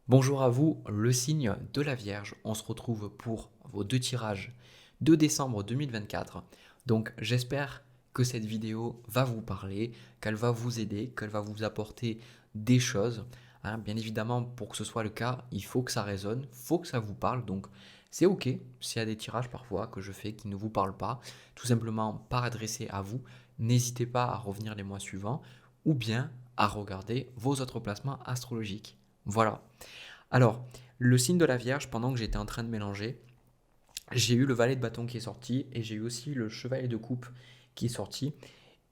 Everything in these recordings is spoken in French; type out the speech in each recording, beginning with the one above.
Bonjour à vous, le signe de la Vierge. On se retrouve pour vos deux tirages de décembre 2024. Donc j'espère que cette vidéo va vous parler, qu'elle va vous aider, qu'elle va vous apporter des choses. Bien évidemment, pour que ce soit le cas, il faut que ça résonne, il faut que ça vous parle. Donc c'est ok s'il y a des tirages parfois que je fais qui ne vous parlent pas, tout simplement pas adressés à vous. N'hésitez pas à revenir les mois suivants ou bien à regarder vos autres placements astrologiques. Voilà. Alors, le signe de la Vierge, pendant que j'étais en train de mélanger, j'ai eu le valet de bâton qui est sorti et j'ai eu aussi le chevalier de coupe qui est sorti.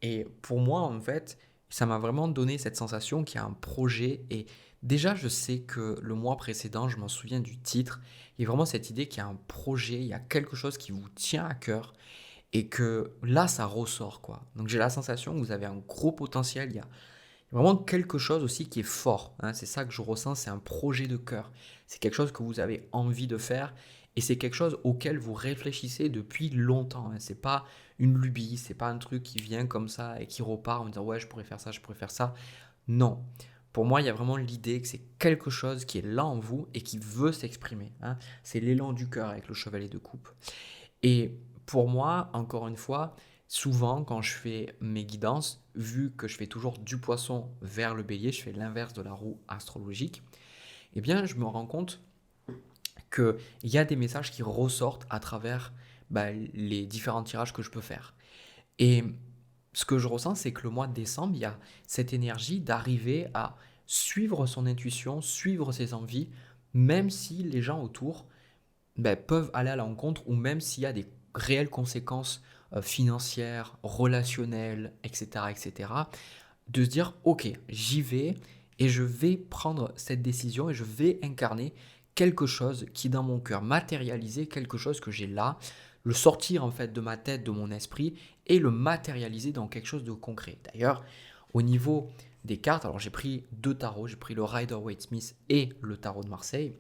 Et pour moi, en fait, ça m'a vraiment donné cette sensation qu'il y a un projet. Et déjà, je sais que le mois précédent, je m'en souviens du titre, il y a vraiment cette idée qu'il y a un projet, il y a quelque chose qui vous tient à cœur et que là, ça ressort, quoi. Donc j'ai la sensation que vous avez un gros potentiel, il y a vraiment quelque chose aussi qui est fort. C'est ça que je ressens, c'est un projet de cœur. C'est quelque chose que vous avez envie de faire et c'est quelque chose auquel vous réfléchissez depuis longtemps. C'est pas une lubie, c'est pas un truc qui vient comme ça et qui repart en disant ouais, je pourrais faire ça, je pourrais faire ça. Non. Pour moi, il y a vraiment l'idée que c'est quelque chose qui est là en vous et qui veut s'exprimer. C'est l'élan du cœur avec le chevalet de coupe. Et pour moi, encore une fois, souvent quand je fais mes guidances, vu que je fais toujours du poisson vers le bélier, je fais l'inverse de la roue astrologique, eh bien je me rends compte qu'il y a des messages qui ressortent à travers les différents tirages que je peux faire. Et ce que je ressens, c'est que le mois de décembre, il y a cette énergie d'arriver à suivre son intuition, suivre ses envies, même si les gens autour peuvent aller à l'encontre ou même s'il y a des réelles conséquences financières, relationnelles, etc., etc., de se dire, ok, j'y vais et je vais prendre cette décision et je vais incarner quelque chose qui est dans mon cœur, matérialiser quelque chose que j'ai là, le sortir en fait de ma tête, de mon esprit et le matérialiser dans quelque chose de concret. D'ailleurs, au niveau des cartes, alors j'ai pris deux tarots, j'ai pris le Rider-Waite-Smith et le tarot de Marseille.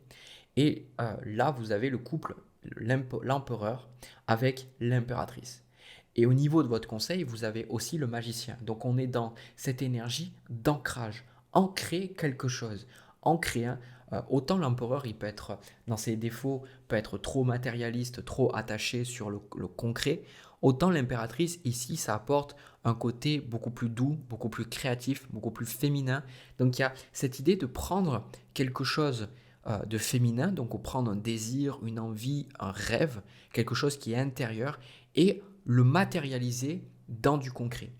Et là, vous avez le couple, l'empereur avec l'impératrice. Et au niveau de votre conseil, vous avez aussi le magicien. Donc on est dans cette énergie d'ancrage, ancrer quelque chose, ancrer. Autant l'empereur, il peut être, dans ses défauts, peut être trop matérialiste, trop attaché sur le concret, autant l'impératrice, ici, ça apporte un côté beaucoup plus doux, beaucoup plus créatif, beaucoup plus féminin. Donc il y a cette idée de prendre quelque chose de féminin, donc on prend un désir, une envie, un rêve, quelque chose qui est intérieur, et le matérialiser dans du concret.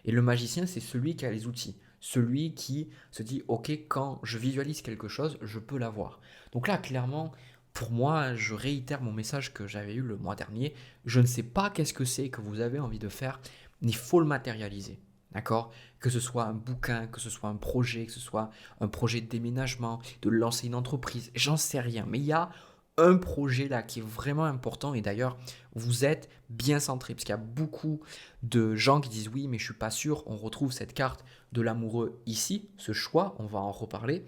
Et le magicien, c'est celui qui a les outils, celui qui se dit, ok, quand je visualise quelque chose, je peux l'avoir. Donc là, clairement, pour moi, je réitère mon message que j'avais eu le mois dernier, je ne sais pas qu'est-ce que c'est que vous avez envie de faire, mais il faut le matérialiser. D'accord? Que ce soit un bouquin, que ce soit un projet, que ce soit un projet de déménagement, de lancer une entreprise, j'en sais rien. Mais il y a un projet là qui est vraiment important et d'ailleurs vous êtes bien centré parce qu'il y a beaucoup de gens qui disent oui mais je suis pas sûr, on retrouve cette carte de l'amoureux ici, ce choix, on va en reparler,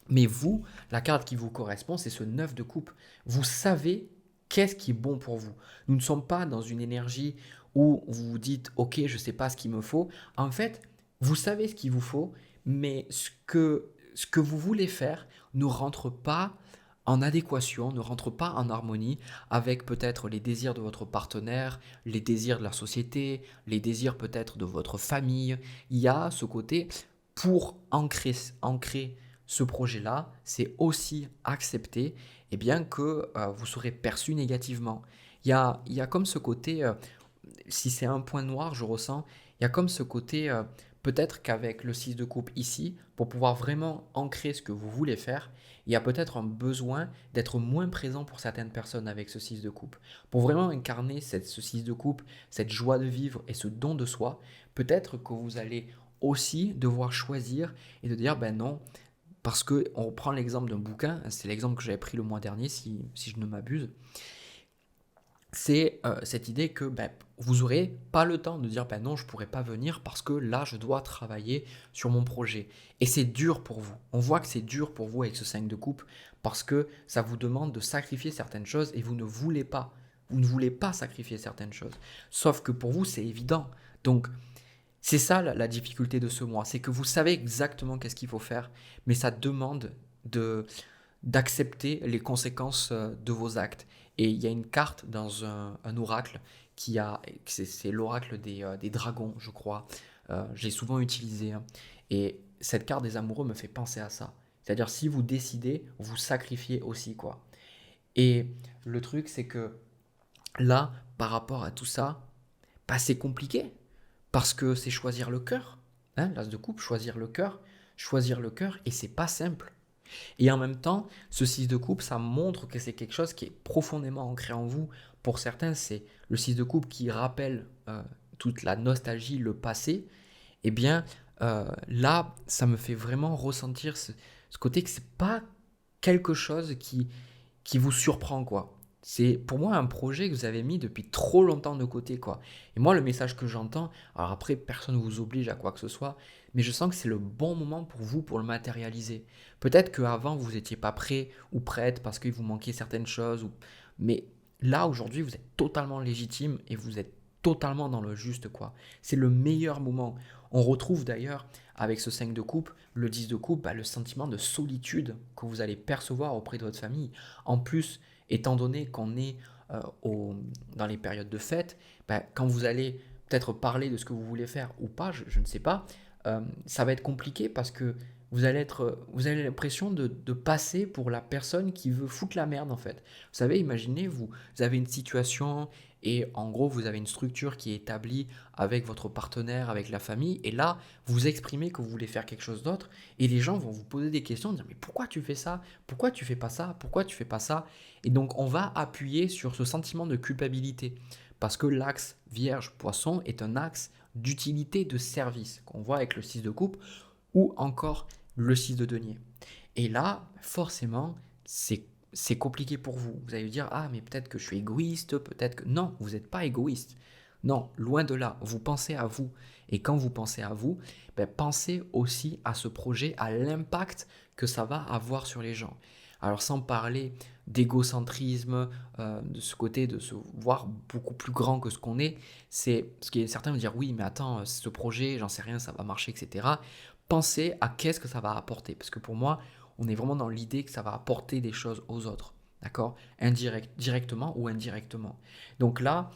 mais vous, la carte qui vous correspond c'est ce 9 de coupe, vous savez qu'est-ce qui est bon pour vous. Nous ne sommes pas dans une énergie où vous vous dites ok je sais pas ce qu'il me faut, en fait vous savez ce qu'il vous faut mais ce que vous voulez faire ne rentre pas en adéquation, ne rentre pas en harmonie avec peut-être les désirs de votre partenaire, les désirs de la société, les désirs peut-être de votre famille. Il y a ce côté, pour ancrer ce projet-là, c'est aussi accepter bien que vous serez perçu négativement. Il y a comme ce côté, si c'est un point noir, je ressens, il y a comme ce côté, peut-être qu'avec le 6 de coupe ici, pour pouvoir vraiment ancrer ce que vous voulez faire, il y a peut-être un besoin d'être moins présent pour certaines personnes avec ce 6 de coupe. Pour vraiment incarner ce 6 de coupe, cette joie de vivre et ce don de soi, peut-être que vous allez aussi devoir choisir et de dire ben non, parce que on prend l'exemple d'un bouquin, c'est l'exemple que j'avais pris le mois dernier si je ne m'abuse, c'est cette idée que vous n'aurez pas le temps de dire non, je ne pourrais pas venir parce que là, je dois travailler sur mon projet. Et c'est dur pour vous. On voit que c'est dur pour vous avec ce 5 de coupe parce que ça vous demande de sacrifier certaines choses et vous ne voulez pas. Vous ne voulez pas sacrifier certaines choses. Sauf que pour vous, c'est évident. Donc, c'est ça la difficulté de ce mois. C'est que vous savez exactement qu'est-ce qu'il faut faire, mais ça demande de d'accepter les conséquences de vos actes. Et il y a une carte dans un oracle c'est l'oracle des dragons, je crois. J'ai souvent utilisé, hein. Et cette carte des amoureux me fait penser à ça. C'est-à-dire, si vous décidez, vous sacrifiez aussi, quoi. Et le truc, c'est que là, par rapport à tout ça, bah, c'est compliqué. Parce que c'est choisir le cœur. Hein, l'as de coupe, choisir le cœur, et c'est pas simple. Et en même temps, ce 6 de coupe, ça montre que c'est quelque chose qui est profondément ancré en vous. Pour certains, c'est le 6 de coupe qui rappelle toute la nostalgie, le passé. Eh bien, là, ça me fait vraiment ressentir ce côté que c'est pas quelque chose qui vous surprend, quoi. C'est pour moi un projet que vous avez mis depuis trop longtemps de côté, quoi. Et moi, le message que j'entends, alors après, personne ne vous oblige à quoi que ce soit, mais je sens que c'est le bon moment pour vous pour le matérialiser. Peut-être qu'avant, vous n'étiez pas prêt ou prête parce qu'il vous manquait certaines choses, mais là, aujourd'hui, vous êtes totalement légitime et vous êtes totalement dans le juste, quoi. C'est le meilleur moment. On retrouve d'ailleurs, avec ce 5 de coupe, le 10 de coupe, bah, le sentiment de solitude que vous allez percevoir auprès de votre famille. En plus, étant donné qu'on est dans les périodes de fête, bah, quand vous allez peut-être parler de ce que vous voulez faire ou pas, je ne sais pas, ça va être compliqué parce que vous avez l'impression de passer pour la personne qui veut foutre la merde en fait. Vous savez, imaginez, vous avez une situation et en gros vous avez une structure qui est établie avec votre partenaire, avec la famille, et là vous exprimez que vous voulez faire quelque chose d'autre et les gens vont vous poser des questions, dire mais pourquoi tu fais ça? Pourquoi tu fais pas ça? Pourquoi tu fais pas ça? Et donc on va appuyer sur ce sentiment de culpabilité parce que l'axe Vierge-Poisson est un axe d'utilité, de service qu'on voit avec le 6 de coupe ou encore le 6 de denier. Et là, forcément, c'est compliqué pour vous. Vous allez dire, ah, mais peut-être que je suis égoïste, peut-être que... Non, vous n'êtes pas égoïste. Non, loin de là, vous pensez à vous. Et quand vous pensez à vous, ben, pensez aussi à ce projet, à l'impact que ça va avoir sur les gens. Alors sans parler d'égocentrisme, de ce côté de se voir beaucoup plus grand que ce qu'on est, c'est ce qui est certains vont dire oui mais attends ce projet j'en sais rien ça va marcher etc. Pensez à qu'est-ce que ça va apporter parce que pour moi on est vraiment dans l'idée que ça va apporter des choses aux autres, d'accord, directement ou indirectement. Donc là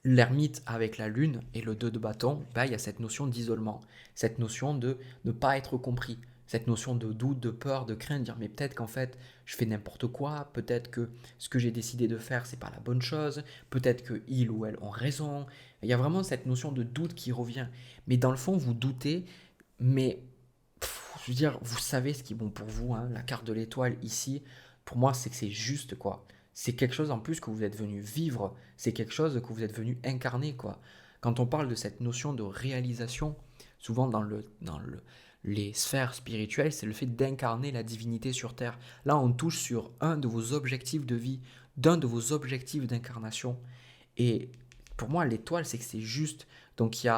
l'ermite avec la lune et le 2 de bâton, bah, il y a cette notion d'isolement, cette notion de ne pas être compris, cette notion de doute, de peur, de crainte, dire mais peut-être qu'en fait je fais n'importe quoi, peut-être que ce que j'ai décidé de faire c'est pas la bonne chose, peut-être que il ou elle ont raison. Il y a vraiment cette notion de doute qui revient. Mais dans le fond vous doutez, mais je veux dire, vous savez ce qui est bon pour vous, hein. La carte de l'étoile ici, pour moi, c'est que c'est juste, quoi. C'est quelque chose en plus que vous êtes venu vivre, c'est quelque chose que vous êtes venu incarner, quoi. Quand on parle de cette notion de réalisation, souvent les sphères spirituelles, c'est le fait d'incarner la divinité sur Terre. Là, on touche sur un de vos objectifs de vie, d'un de vos objectifs d'incarnation. Et pour moi, l'étoile, c'est que c'est juste. Donc il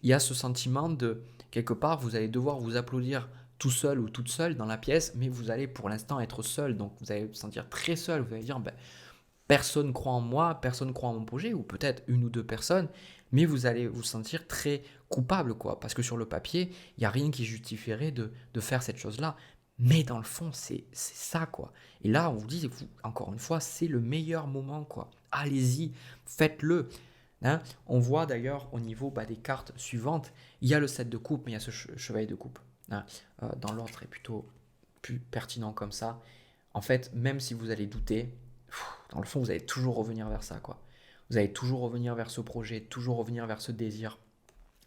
y a ce sentiment de, quelque part, vous allez devoir vous applaudir tout seul ou toute seule dans la pièce, mais vous allez pour l'instant être seul. Donc vous allez vous sentir très seul. Vous allez dire, ben, personne croit en moi, personne croit en mon projet, ou peut-être une ou deux personnes, mais vous allez vous sentir très coupable, quoi. Parce que sur le papier, il n'y a rien qui justifierait de faire cette chose-là. Mais dans le fond, c'est ça, quoi. Et là, on vous dit, encore une fois, c'est le meilleur moment, quoi. Allez-y, faites-le. Hein. On voit d'ailleurs au niveau bah, des cartes suivantes, il y a le 7 de coupe, mais il y a ce chevalier de coupe. Hein. Dans l'ordre est plutôt plus pertinent comme ça. En fait, même si vous allez douter, dans le fond, vous allez toujours revenir vers ça, quoi. Vous allez toujours revenir vers ce projet, toujours revenir vers ce désir.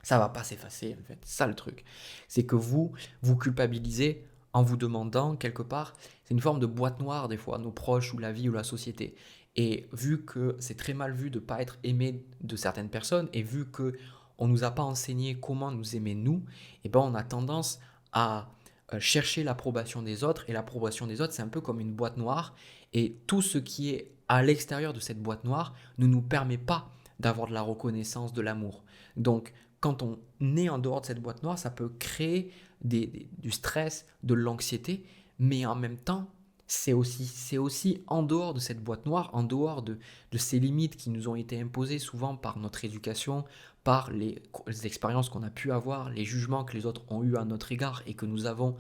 Ça va pas s'effacer, en fait. C'est ça le truc. C'est que vous culpabilisez en vous demandant, quelque part, c'est une forme de boîte noire, des fois, nos proches ou la vie ou la société. Et vu que c'est très mal vu de ne pas être aimé de certaines personnes, et vu que on nous a pas enseigné comment nous aimer nous, et ben on a tendance à chercher l'approbation des autres, et l'approbation des autres, c'est un peu comme une boîte noire, et tout ce qui est à l'extérieur de cette boîte noire ne nous permet pas d'avoir de la reconnaissance, de l'amour. Donc, quand on est en dehors de cette boîte noire, ça peut créer du stress, de l'anxiété, mais en même temps, c'est aussi en dehors de cette boîte noire, en dehors de ces limites qui nous ont été imposées souvent par notre éducation, par les expériences qu'on a pu avoir, les jugements que les autres ont eu à notre égard et que nous avons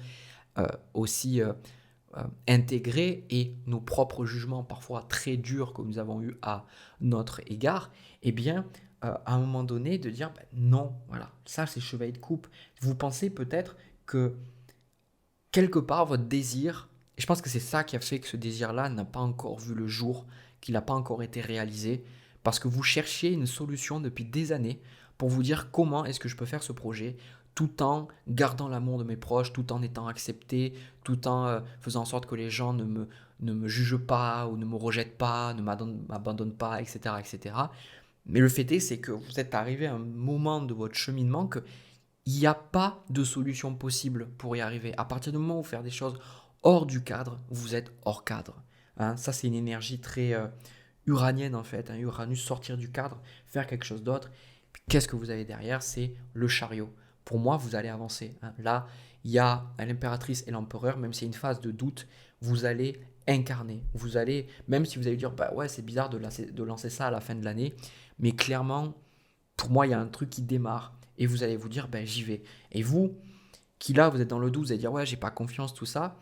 aussi intégrer et nos propres jugements parfois très durs que nous avons eus à notre égard, eh bien, à un moment donné, de dire ben non, voilà, ça c'est chevalier de coupe. Vous pensez peut-être que quelque part votre désir, et je pense que c'est ça qui a fait que ce désir-là n'a pas encore vu le jour, qu'il n'a pas encore été réalisé, parce que vous cherchiez une solution depuis des années pour vous dire comment est-ce que je peux faire ce projet, tout en gardant l'amour de mes proches, tout en étant accepté, tout en faisant en sorte que les gens ne me jugent pas ou ne me rejettent pas, ne m'abandonnent pas, etc., etc. Mais le fait est, c'est que vous êtes arrivé à un moment de votre cheminement que il n'y a pas de solution possible pour y arriver. À partir du moment où vous faites des choses hors du cadre, vous êtes hors cadre. Hein, ça, c'est une énergie très uranienne en fait. Hein, Uranus, sortir du cadre, faire quelque chose d'autre. Qu'est-ce que vous avez derrière? C'est le chariot. Pour moi, vous allez avancer. Hein. Là, il y a l'impératrice et l'empereur, même s'il y a une phase de doute, vous allez incarner. Vous allez, même si vous allez dire, bah ouais, c'est bizarre de lancer ça à la fin de l'année, mais clairement, pour moi, il y a un truc qui démarre. Et vous allez vous dire, ben j'y vais. Et vous, qui là, vous êtes dans le doute, vous allez dire, ouais, j'ai pas confiance, tout ça.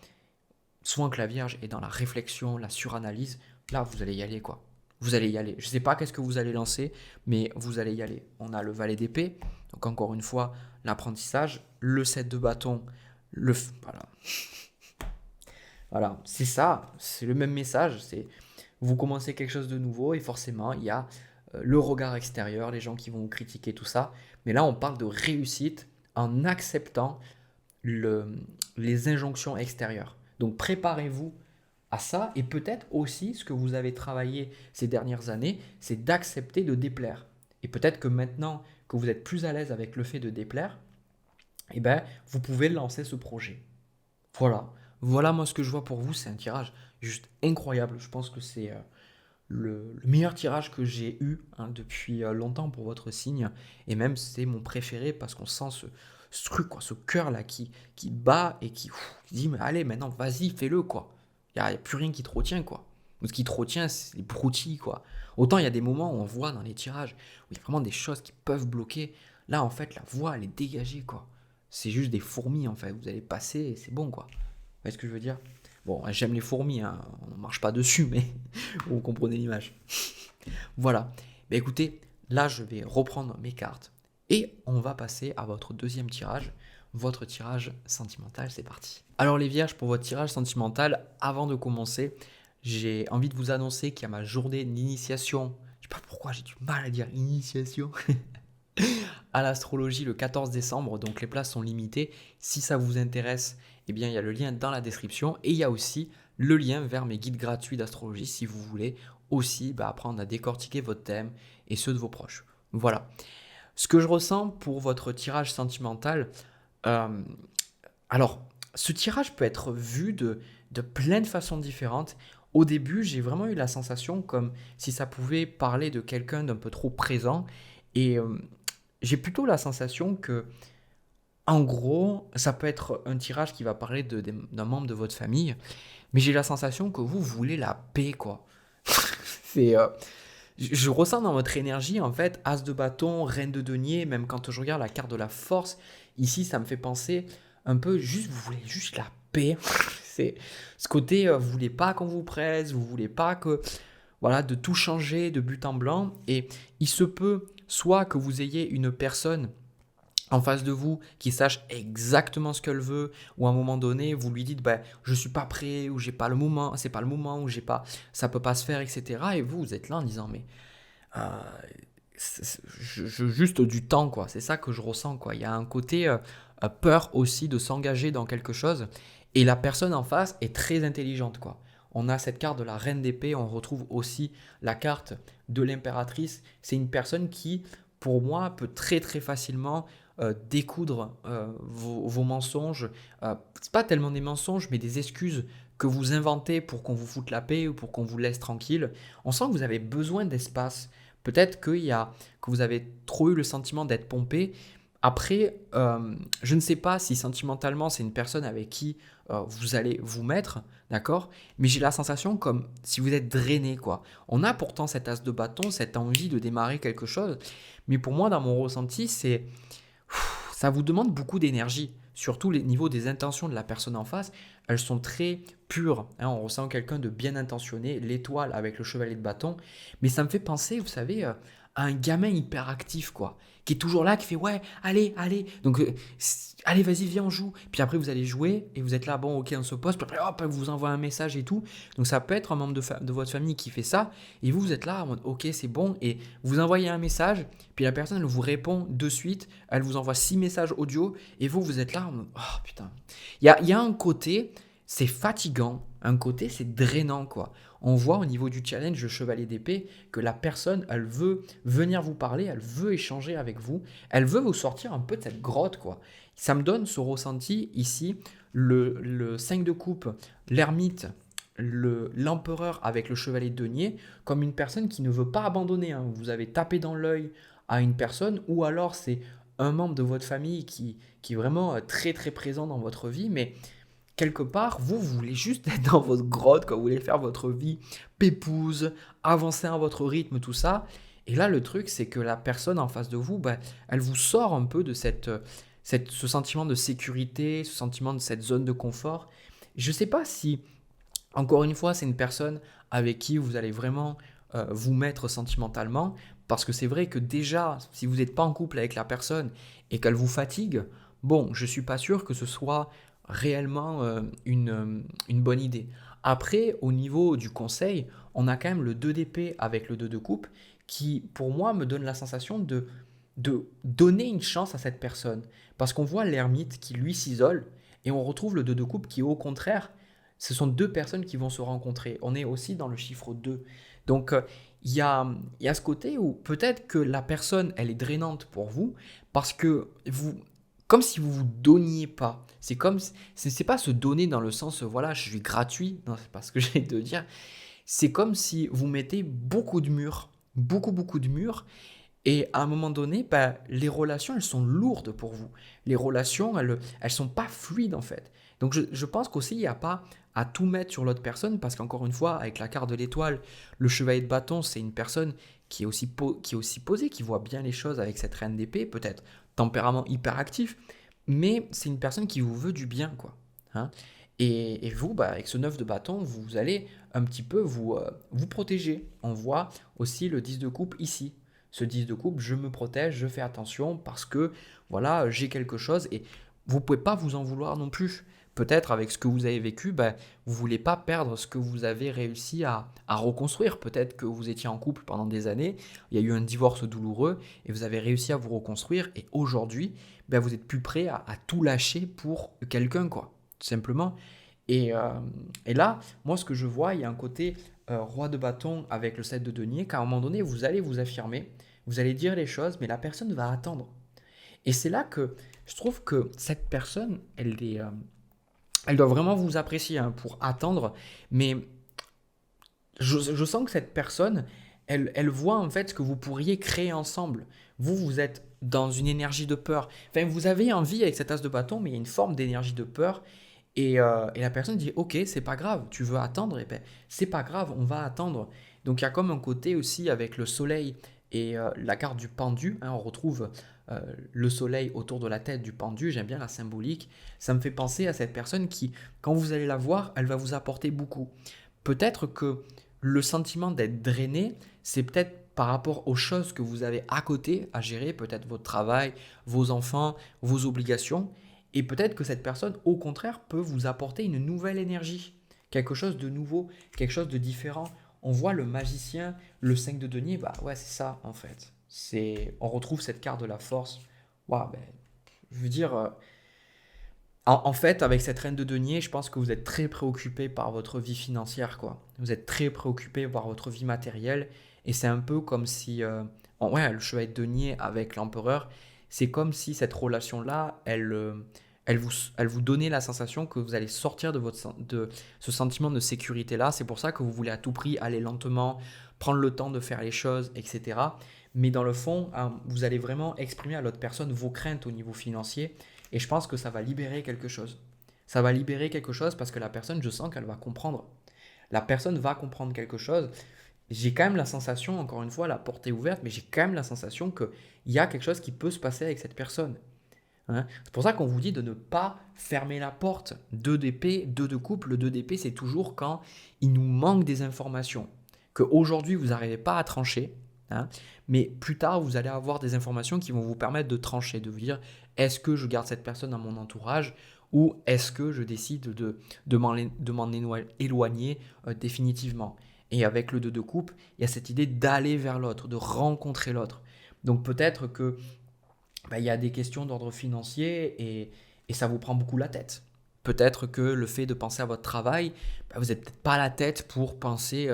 Souvent que la Vierge est dans la réflexion, la suranalyse, là, vous allez y aller, quoi. Vous allez y aller. Je sais pas qu'est-ce que vous allez lancer, mais vous allez y aller. On a le valet d'épée, donc encore une fois, l'apprentissage, le 7 de bâton, voilà. Voilà, c'est ça, c'est le même message, c'est vous commencez quelque chose de nouveau et forcément, il y a le regard extérieur, les gens qui vont vous critiquer, tout ça. Mais là, on parle de réussite en acceptant les injonctions extérieures. Donc préparez-vous à ça et peut-être aussi ce que vous avez travaillé ces dernières années, c'est d'accepter de déplaire. Et peut-être que maintenant que vous êtes plus à l'aise avec le fait de déplaire, eh ben, vous pouvez lancer ce projet. Voilà. Voilà moi ce que je vois pour vous, c'est un tirage juste incroyable. Je pense que c'est le meilleur tirage que j'ai eu hein, depuis longtemps pour votre signe. Et même c'est mon préféré parce qu'on sent ce truc, quoi, ce cœur là qui bat et qui dit mais allez maintenant vas-y fais-le quoi. Il n'y a plus rien qui te retient quoi. Ce qui te retient c'est les broutilles quoi. Autant il y a des moments où on voit dans les tirages où il y a vraiment des choses qui peuvent bloquer. Là en fait la voix elle est dégagée quoi. C'est juste des fourmis en fait. Vous allez passer et c'est bon quoi. Vous voyez ce que je veux dire? Bon, j'aime les fourmis, hein. On ne marche pas dessus, mais vous comprenez l'image. Voilà. Mais écoutez, là, je vais reprendre mes cartes et on va passer à votre deuxième tirage, votre tirage sentimental. C'est parti. Alors les vierges, pour votre tirage sentimental, avant de commencer, j'ai envie de vous annoncer qu'il y a ma journée d'initiation. Je ne sais pas pourquoi j'ai du mal à dire initiation. À l'astrologie le 14 décembre, donc les places sont limitées. Si ça vous intéresse, eh bien, il y a le lien dans la description et il y a aussi le lien vers mes guides gratuits d'astrologie si vous voulez aussi apprendre à décortiquer votre thème et ceux de vos proches. Voilà. Ce que je ressens pour votre tirage sentimental, euh, alors, ce tirage peut être vu de plein de façons différentes. Au début, j'ai vraiment eu la sensation comme si ça pouvait parler de quelqu'un d'un peu trop présent et j'ai plutôt la sensation que en gros, ça peut être un tirage qui va parler d'un membre de votre famille, mais j'ai la sensation que vous voulez la paix, quoi. C'est, je ressens dans votre énergie, en fait, As de bâton, Reine de denier, même quand je regarde la carte de la force, ici, ça me fait penser un peu, juste, vous voulez juste la paix. C'est ce côté, vous voulez pas qu'on vous presse, vous voulez pas que, voilà, de tout changer de but en blanc, et il se peut soit que vous ayez une personne en face de vous qui sache exactement ce qu'elle veut ou à un moment donné vous lui dites bah, je suis pas prêt ou j'ai pas le moment, c'est pas le moment ou j'ai pas, ça peut pas se faire, etc. Et vous êtes là en disant mais euh, juste du temps quoi, c'est ça que je ressens quoi. Il y a un côté peur aussi de s'engager dans quelque chose et la personne en face est très intelligente quoi. On a cette carte de la reine d'épée, on retrouve aussi la carte de l'impératrice. C'est une personne qui, pour moi, peut très très facilement découdre vos mensonges. C'est pas tellement des mensonges, mais des excuses que vous inventez pour qu'on vous foute la paix ou pour qu'on vous laisse tranquille. On sent que vous avez besoin d'espace. Peut-être que vous avez trop eu le sentiment d'être pompé. Après, je ne sais pas si sentimentalement c'est une personne avec qui vous allez vous mettre, d'accord? Mais j'ai la sensation comme si vous êtes drainé, quoi. On a pourtant cet as de bâton, cette envie de démarrer quelque chose, mais pour moi, dans mon ressenti, ça vous demande beaucoup d'énergie. surtout les niveaux des intentions de la personne en face, elles sont très pures, hein. On ressent quelqu'un de bien intentionné, l'étoile avec le chevalier de bâton, mais ça me fait penser, vous savez, à un gamin hyper actif, quoi, qui est toujours là, qui fait ouais, allez, allez, donc allez, vas-y, viens, on joue. Puis après, vous allez jouer et vous êtes là, bon, ok, on se pose, puis après, hop, elle vous envoie un message et tout. Donc ça peut être un membre de votre famille qui fait ça, et vous, vous êtes là, en mode, ok, c'est bon, et vous envoyez un message, puis la personne, elle vous répond de suite, elle vous envoie 6 messages audio, et vous, vous êtes là, en mode, oh putain. Il y a un côté, c'est fatigant, un côté, c'est drainant, quoi. On voit au niveau du challenge, le chevalier d'épée, que la personne, elle veut venir vous parler, elle veut échanger avec vous, elle veut vous sortir un peu de cette grotte, quoi. Ça me donne ce ressenti ici, le 5 de coupe, l'ermite, l'empereur avec le chevalier de denier, comme une personne qui ne veut pas abandonner, hein. Vous avez tapé dans l'œil à une personne, ou alors c'est un membre de votre famille qui est vraiment très très présent dans votre vie, mais quelque part, vous voulez juste être dans votre grotte, quand vous voulez faire votre vie pépouse, avancer à votre rythme, tout ça. Et là, le truc, c'est que la personne en face de vous, ben, elle vous sort un peu de ce sentiment de sécurité, ce sentiment de cette zone de confort. Je ne sais pas si, encore une fois, c'est une personne avec qui vous allez vraiment vous mettre sentimentalement, parce que c'est vrai que déjà, si vous n'êtes pas en couple avec la personne et qu'elle vous fatigue, bon, je ne suis pas sûr que ce soit réellement une bonne idée. Après, au niveau du conseil, on a quand même le 2 d'épée avec le 2 de coupe qui, pour moi, me donne la sensation de donner une chance à cette personne. Parce qu'on voit l'ermite qui, lui, s'isole et on retrouve le 2 de coupe qui, au contraire, ce sont deux personnes qui vont se rencontrer. On est aussi dans le chiffre 2. Donc, il y a ce côté où peut-être que la personne, elle est drainante pour vous parce que vous, comme si vous vous donniez pas. C'est comme, c'est pas se donner dans le sens, voilà, je suis gratuit. Non, c'est pas ce que j'ai de dire. C'est comme si vous mettez beaucoup de murs, beaucoup, beaucoup de murs. Et à un moment donné, bah, les relations, elles sont lourdes pour vous. Les relations, elles sont pas fluides en fait. Donc je pense qu'aussi, il n'y a pas à tout mettre sur l'autre personne, parce qu'encore une fois, avec la carte de l'étoile, le chevalier de bâton, c'est une personne qui est aussi posée, qui voit bien les choses avec cette reine d'épée, peut-être tempérament hyperactif, mais c'est une personne qui vous veut du bien, quoi, hein. Et vous, bah, avec ce 9 de bâton, vous allez un petit peu vous protéger. On voit aussi le 10 de coupe ici. Ce 10 de coupe, je me protège, je fais attention parce que voilà, j'ai quelque chose et vous ne pouvez pas vous en vouloir non plus. Peut-être avec ce que vous avez vécu, ben, vous ne voulez pas perdre ce que vous avez réussi à reconstruire. Peut-être que vous étiez en couple pendant des années, il y a eu un divorce douloureux et vous avez réussi à vous reconstruire. Et aujourd'hui, ben, vous êtes plus prêt à tout lâcher pour quelqu'un, quoi, tout simplement. Et là, moi, ce que je vois, il y a un côté roi de bâton avec le 7 de denier, qu'à un moment donné, vous allez vous affirmer, vous allez dire les choses, mais la personne va attendre. Et c'est là que je trouve que cette personne, elle doit vraiment vous apprécier, hein, pour attendre, mais je sens que cette personne, elle voit en fait ce que vous pourriez créer ensemble. Vous êtes dans une énergie de peur. Enfin, vous avez envie avec cet as de bâton, mais il y a une forme d'énergie de peur. Et la personne dit, ok, c'est pas grave, tu veux attendre, et ben c'est pas grave, on va attendre. Donc il y a comme un côté aussi avec le soleil et la carte du pendu, hein, on retrouve le soleil autour de la tête du pendu, j'aime bien la symbolique. Ça me fait penser à cette personne qui, quand vous allez la voir, elle va vous apporter beaucoup. Peut-être que le sentiment d'être drainé, c'est peut-être par rapport aux choses que vous avez à côté à gérer, peut-être votre travail, vos enfants, vos obligations. Et peut-être que cette personne, au contraire, peut vous apporter une nouvelle énergie, quelque chose de nouveau, quelque chose de différent. On voit le magicien, le 5 de denier, bah ouais, c'est ça en fait. On retrouve cette carte de la force. Waouh, ben, je veux dire, en fait, avec cette reine de denier, je pense que vous êtes très préoccupé par votre vie financière, quoi. Vous êtes très préoccupé par votre vie matérielle. Et c'est un peu comme si, ouais, le chevalier de denier avec l'empereur, c'est comme si cette relation-là, elle vous donnait la sensation que vous allez sortir de ce sentiment de sécurité-là. C'est pour ça que vous voulez à tout prix aller lentement, prendre le temps de faire les choses, etc. Mais dans le fond, hein, vous allez vraiment exprimer à l'autre personne vos craintes au niveau financier. Et je pense que ça va libérer quelque chose. Ça va libérer quelque chose parce que la personne, je sens qu'elle va comprendre. La personne va comprendre quelque chose. J'ai quand même la sensation, encore une fois, la porte est ouverte, mais j'ai quand même la sensation qu'il y a quelque chose qui peut se passer avec cette personne. hein. C'est pour ça qu'on vous dit de ne pas fermer la porte. 2 d'épée, 2 de coupe. Le 2 d'épée, c'est toujours quand il nous manque des informations. Qu'aujourd'hui, vous n'arrivez pas à trancher, hein, mais plus tard, vous allez avoir des informations qui vont vous permettre de trancher, de vous dire est-ce que je garde cette personne dans mon entourage ou est-ce que je décide de m'en éloigner définitivement. Et avec le 2 de coupe, il y a cette idée d'aller vers l'autre, de rencontrer l'autre. Donc peut-être que il y a des questions d'ordre financier et ça vous prend beaucoup la tête. Peut-être que le fait de penser à votre travail, vous n'êtes peut-être pas la tête pour penser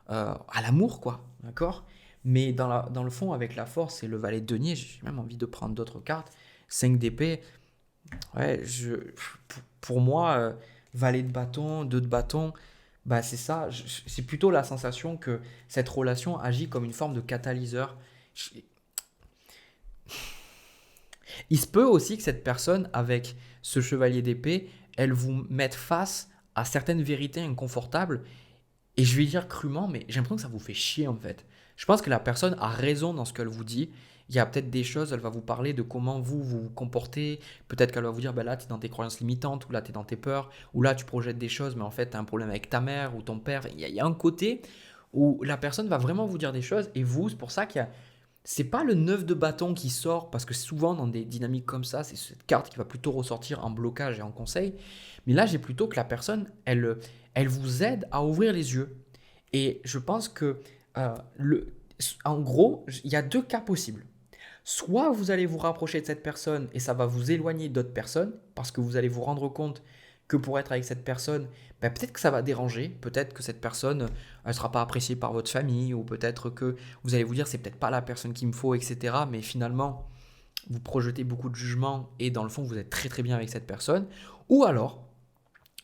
à l'amour, quoi. D'accord. Mais dans le fond, avec la force et le valet de denier, j'ai même envie de prendre d'autres cartes. 5 d'épée, ouais, pour moi, valet de bâton, 2 de bâton, c'est ça. C'est plutôt la sensation que cette relation agit comme une forme de catalyseur. Il se peut aussi que cette personne, avec ce chevalier d'épée, elle vous mette face à certaines vérités inconfortables. Et je vais dire crûment, mais j'ai l'impression que ça vous fait chier en fait. Je pense que la personne a raison dans ce qu'elle vous dit. Il y a peut-être des choses, elle va vous parler de comment vous vous comportez. Peut-être qu'elle va vous dire, là, tu es dans tes croyances limitantes, ou là, tu es dans tes peurs, ou là, tu projettes des choses, mais en fait, tu as un problème avec ta mère ou ton père. Il y a un côté où la personne va vraiment vous dire des choses, et vous, c'est pour ça qu'il y a c'est pas le 9 de bâton qui sort, parce que souvent dans des dynamiques comme ça, c'est cette carte qui va plutôt ressortir en blocage et en conseil. Mais là, j'ai plutôt que la personne, elle vous aide à ouvrir les yeux. Et je pense que, euh, le, en gros, il y a 2 cas possibles. Soit vous allez vous rapprocher de cette personne et ça va vous éloigner d'autres personnes, parce que vous allez vous rendre compte que pour être avec cette personne, peut-être que ça va déranger, peut-être que cette personne, elle ne sera pas appréciée par votre famille, ou peut-être que vous allez vous dire c'est peut-être pas la personne qu'il me faut, etc. Mais finalement, vous projetez beaucoup de jugement et dans le fond, vous êtes très très bien avec cette personne. Ou alors,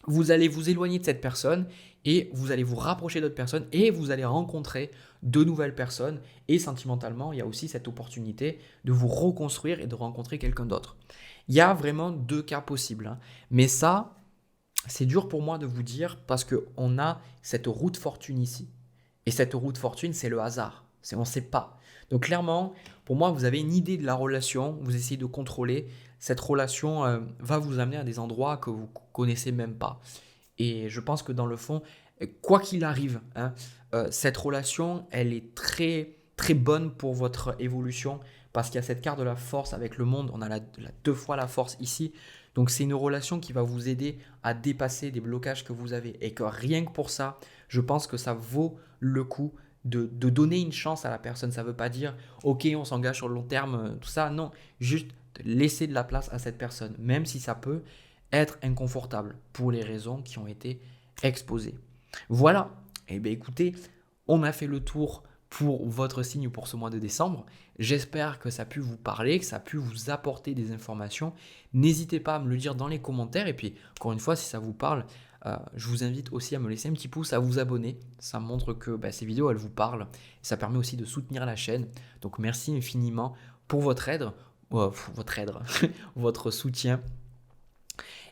vous allez vous éloigner de cette personne et vous allez vous rapprocher d'autres personnes et vous allez rencontrer de nouvelles personnes. Et sentimentalement, il y a aussi cette opportunité de vous reconstruire et de rencontrer quelqu'un d'autre. Il y a vraiment 2 cas possibles, hein. Mais ça, c'est dur pour moi de vous dire parce qu'on a cette route fortune ici. Et cette route fortune, c'est le hasard. On ne sait pas. Donc clairement, pour moi, vous avez une idée de la relation, vous essayez de contrôler. Cette relation va vous amener à des endroits que vous ne connaissez même pas. Et je pense que dans le fond, quoi qu'il arrive, hein, cette relation, elle est très, très bonne pour votre évolution parce qu'il y a cette carte de la force avec le monde. On a 2 fois la force ici. Donc c'est une relation qui va vous aider à dépasser des blocages que vous avez. Et que rien que pour ça, je pense que ça vaut le coup de donner une chance à la personne. Ça ne veut pas dire, ok, on s'engage sur le long terme, tout ça. Non, juste laisser de la place à cette personne, même si ça peut être inconfortable pour les raisons qui ont été exposées. Voilà, et bien écoutez, on a fait le tour pour votre signe pour ce mois de décembre. J'espère que ça a pu vous parler, que ça a pu vous apporter des informations. N'hésitez pas à me le dire dans les commentaires. Et puis, encore une fois, si ça vous parle, je vous invite aussi à me laisser un petit pouce, à vous abonner. Ça montre que ces vidéos, elles vous parlent. Ça permet aussi de soutenir la chaîne. Donc, merci infiniment pour votre aide, votre soutien.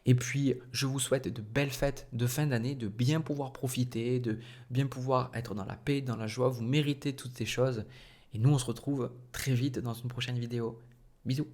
Et puis, je vous souhaite de belles fêtes de fin d'année, de bien pouvoir profiter, de bien pouvoir être dans la paix, dans la joie. Vous méritez toutes ces choses. Et nous, on se retrouve très vite dans une prochaine vidéo. Bisous.